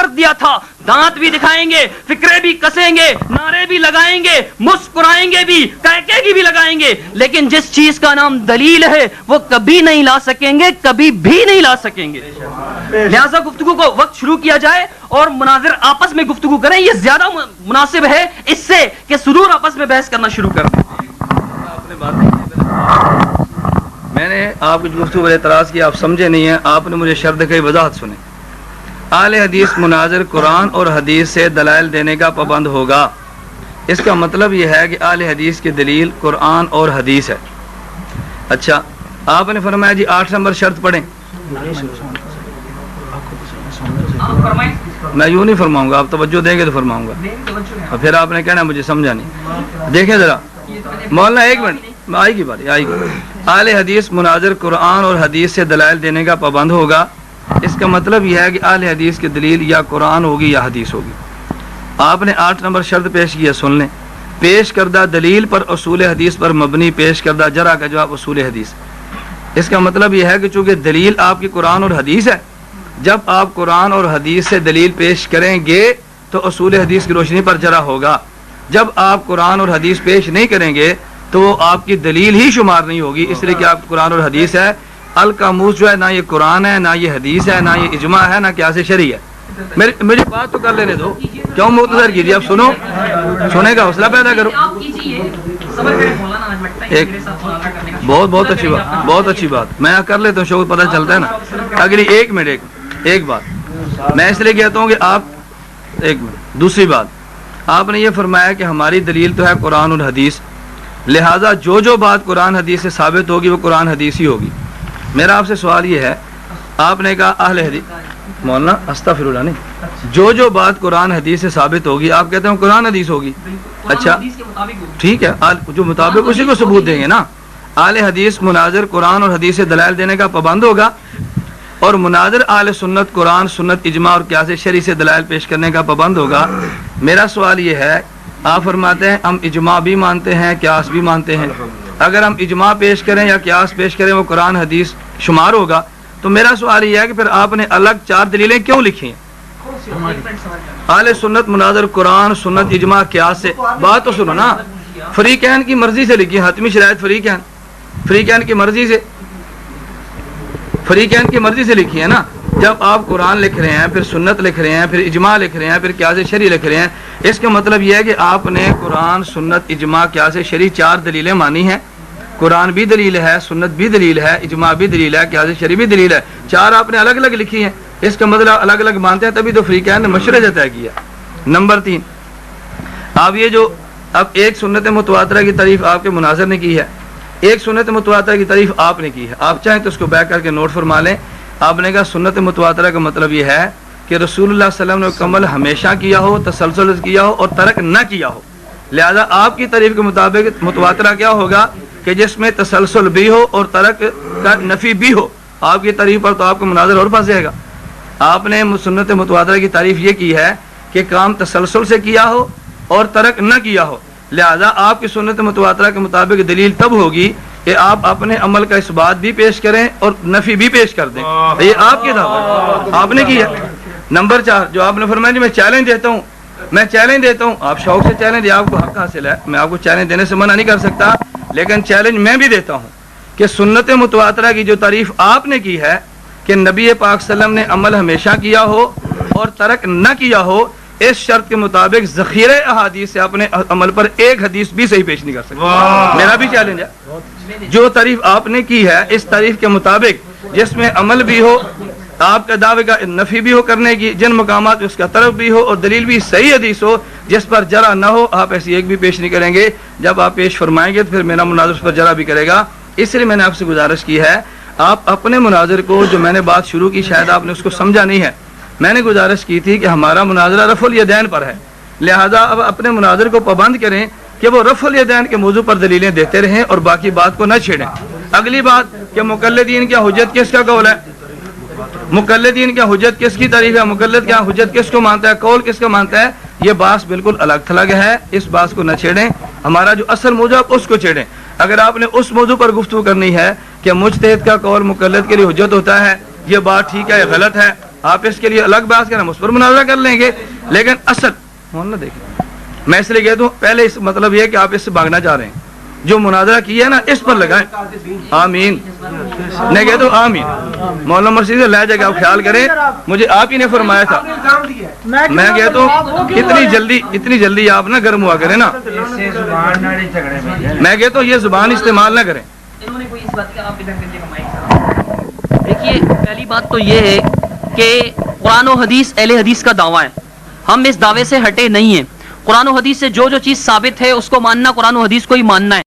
کر دیا تھا. دانت بھی دکھائیں گے, فکرے بھی کسیں گے, نعرے بھی لگائیں گے, مسکرائیں گے بھی, کہکے بھی لگائیں گے, لیکن جس چیز کا نام دلیل ہے وہ کبھی نہیں لا سکیں گے, کبھی بھی نہیں لا سکیں گے. لہذا گفتگو کو وقت شروع کیا جائے اور مناظر آپس میں گفتگو کریں, یہ زیادہ مناسب ہے اس سے کہ سرور آپس میں بحث کرنا شروع کر دیں. میں نے آپ کی گفتگو پر اعتراض کیا, آپ سمجھے نہیں ہیں, آپ نے مجھے شرط کی وضاحت سنی. اہل حدیث مناظر قرآن اور حدیث سے دلائل دینے کا پابند ہوگا. اس کا مطلب یہ ہے کہ اہل حدیث کی دلیل قرآن اور حدیث ہے. اچھا, آپ نے فرمایا جی 8 نمبر شرط پڑھیں. میں یوں نہیں فرماؤں گا, آپ توجہ دیں گے تو فرماؤں گا, اور پھر آپ نے کہنا مجھے سمجھا نہیں. دیکھیں ذرا مولانا, ایک منٹ, آئی کی بات آئی. اہل حدیث مناظر قرآن اور حدیث سے دلائل دینے کا پابند ہوگا. اس کا مطلب یہ ہے کہ اہل حدیث کی دلیل یا قرآن ہوگی یا حدیث ہوگی. آپ نے 8 نمبر شرط پیش کیا, سن لیں. پیش کردہ دلیل پر اصول حدیث پر مبنی پیش کردہ جرح کا جواب اصول حدیث. اس کا مطلب یہ ہے کہ چونکہ دلیل آپ کی قرآن اور حدیث ہے, جب آپ قرآن اور حدیث سے دلیل پیش کریں گے تو اصول حدیث کی روشنی پر جرح ہوگا. جب آپ قرآن اور حدیث پیش نہیں کریں گے تو وہ آپ کی دلیل ہی شمار نہیں ہوگی, اس لیے کہ آپ قرآن اور حدیث ہے. القاموس جو ہے نہ یہ قرآن ہے, نہ یہ حدیث ہے, نہ یہ اجماع ہے, نہ قیاس شرعی ہے. میری بات تو کر لینے دو, کیوں مختصر کیجیے. اب سنو, سنے کا حوصلہ پیدا کرو. ایک بہت بہت اچھی بات, بہت اچھی بات, میں کر لیتا ہوں, شوق پتہ چلتا ہے نا. اگلی ایک منٹ, ایک بات میں اس لیے کہتا ہوں کہ آپ, ایک منٹ. دوسری بات, آپ نے یہ فرمایا کہ ہماری دلیل تو ہے قرآن اور حدیث, لہٰذا جو بات قرآن حدیث سے ثابت ہوگی وہ قرآن حدیث ہی ہوگی. میرا آپ سے سوال یہ ہے, آپ نے کہا اہل حدیث, مولانا استغفر اللہ, نہیں, جو بات قرآن حدیث سے ثابت ہوگی آپ کہتے ہیں قرآن حدیث ہوگی. اچھا ٹھیک ہے, جو مطابق اسی کو ثبوت دیں گے نا. اہل حدیث مناظر قرآن اور حدیث سے دلائل دینے کا پابند ہوگا, اور مناظر اہل سنت قرآن سنت اجماع اور قیاس شرعی سے دلائل پیش کرنے کا پابند ہوگا. میرا سوال یہ ہے, آپ فرماتے ہیں ہم اجماع بھی مانتے ہیں قیاس بھی مانتے ہیں, اگر ہم اجماع پیش کریں یا قیاس پیش کریں وہ قرآن حدیث شمار ہوگا, تو میرا سوال یہ ہے کہ پھر آپ نے الگ 4 دلیلیں کیوں لکھی ہیں؟ اہل سنت مناظر قرآن سنت اجماع قیاس سے, بات تو سنو نا. فریقین کی مرضی سے لکھی, حتمی شرائط فریقین کی مرضی سے, فریقین کی مرضی سے لکھی ہے نا. جب آپ قرآن لکھ رہے ہیں, پھر سنت لکھ رہے ہیں, پھر اجماع لکھ رہے ہیں, پھر قیاس شرعی لکھ رہے ہیں, اس کا مطلب یہ ہے کہ آپ نے قرآن سنت اجماع قیاس شرعی 4 دلیلیں مانی ہیں. قرآن بھی دلیل ہے, سنت بھی دلیل ہے, اجماع بھی دلیل ہے, قیاس شرعی بھی دلیل ہے. 4 آپ نے الگ الگ لکھی ہیں, اس کا مطلب الگ الگ مانتے ہیں, تبھی تو فریقین نے مشرع طے کیا. نمبر 3, آپ یہ جو اب ایک سنت متواترہ کی تعریف آپ کے مناظر نے کی ہے, ایک سنت متواترہ کی تعریف آپ نے کی ہے. آپ چاہیں تو اس کو بیک کر کے نوٹ فرما لیں. آپ نے کہا سنت متواترہ کا مطلب یہ ہے کہ رسول اللہ صلی اللہ علیہ وسلم نے عمل ہمیشہ کیا ہو, تسلسل کیا ہو اور ترک نہ کیا ہو. لہذا آپ کی تعریف کے مطابق متواترہ کیا ہوگا کہ جس میں تسلسل بھی ہو اور ترک کا نفی بھی ہو. آپ کی تعریف پر تو آپ کو مناظر اور پھنسے گا. آپ نے سنت متواترہ کی تعریف یہ کی ہے کہ کام تسلسل سے کیا ہو اور ترک نہ کیا ہو. لہذا آپ کی سنت متواترہ کے مطابق دلیل تب ہوگی کہ آپ اپنے عمل کا اس بات بھی پیش کریں اور نفی بھی پیش کر دیں. یہ آپ کی دعوت آپ نے کی ہے. نمبر 4, جو آپ نے فرمایا جی میں چیلنج دیتا ہوں, میں چیلنج دیتا ہوں, آپ شوق سے چیلنج دیں, آپ کو حق حاصل ہے, میں آپ کو چیلنج دینے سے منع نہیں کر سکتا, لیکن چیلنج میں بھی دیتا ہوں کہ سنت متواترہ کی جو تعریف آپ نے کی ہے کہ نبی پاک صلی اللہ علیہ وسلم نے عمل ہمیشہ کیا ہو اور ترک نہ کیا ہو, اس شرط کے مطابق ذخیرہ احادیث سے اپنے عمل پر ایک حدیث بھی صحیح پیش نہیں کر سکتا. میرا بھی چیلنج ہے, جو تعریف آپ نے کی ہے اس تعریف کے مطابق جس میں عمل بھی ہو, آپ کا دعوے کا نفی بھی ہو کرنے کی, جن مقامات اس کا طرف بھی ہو اور دلیل بھی صحیح حدیث ہو جس پر جرح نہ ہو, آپ ایسی ایک بھی پیش نہیں کریں گے. جب آپ پیش فرمائیں گے تو پھر میرا مناظر اس پر جرح بھی کرے گا. اس لیے میں نے آپ سے گزارش کی ہے, آپ اپنے مناظر کو, جو میں نے بات شروع کی شاید آپ نے اس کو سمجھا نہیں ہے, میں نے گزارش کی تھی کہ ہمارا مناظرہ رفع الیدین پر ہے, لہذا اب اپنے مناظر کو پابند کریں کہ وہ رفع الیدین کے موضوع پر دلیلیں دیتے رہیں اور باقی بات کو نہ چھیڑیں. اگلی بات کہ مقلدین کیا حجت کس کا قول ہے, مقلدین کیا حجت کس کی تعریف ہے, مقلد کیا حجت کس کو مانتا ہے, قول کس کا مانتا ہے, یہ باس بالکل الگ تھلگ ہے. اس باس کو نہ چھیڑیں, ہمارا جو اصل موضوع ہے اس کو چھیڑیں. اگر آپ نے اس موضوع پر گفتگو کرنی ہے کہ مجتہد کا قول مقلد کے لیے حجت ہوتا ہے, یہ بات ٹھیک ہے یا غلط ہے, آپ اس کے لیے الگ بات کریں، ہم اس پر مناظرہ کر لیں گے، لیکن اصل مولانا دیکھیں، میں اس لیے کہتا ہوں پہلے اس مطلب یہ ہے کہ آپ اس سے بھاگنا چاہ رہے ہیں، جو مناظرہ کیا ہے نا اس پر لگائیں، آمین، میں کہتا ہوں آمین۔ مولانا مرشد سے لہجہ کا آپ خیال کریں، مجھے آپ ہی نے فرمایا تھا، میں کہتا ہوں اتنی جلدی آپ نہ گرم ہوا کریں نا، میں کہتا ہوں یہ زبان استعمال نہ کریں۔ دیکھیے پہلی بات تو یہ ہے کہ قرآن و حدیث اہل حدیث کا دعویٰ ہے، ہم اس دعوے سے ہٹے نہیں ہیں۔ قرآن و حدیث سے جو چیز ثابت ہے اس کو ماننا، قرآن و حدیث کو ہی ماننا ہے۔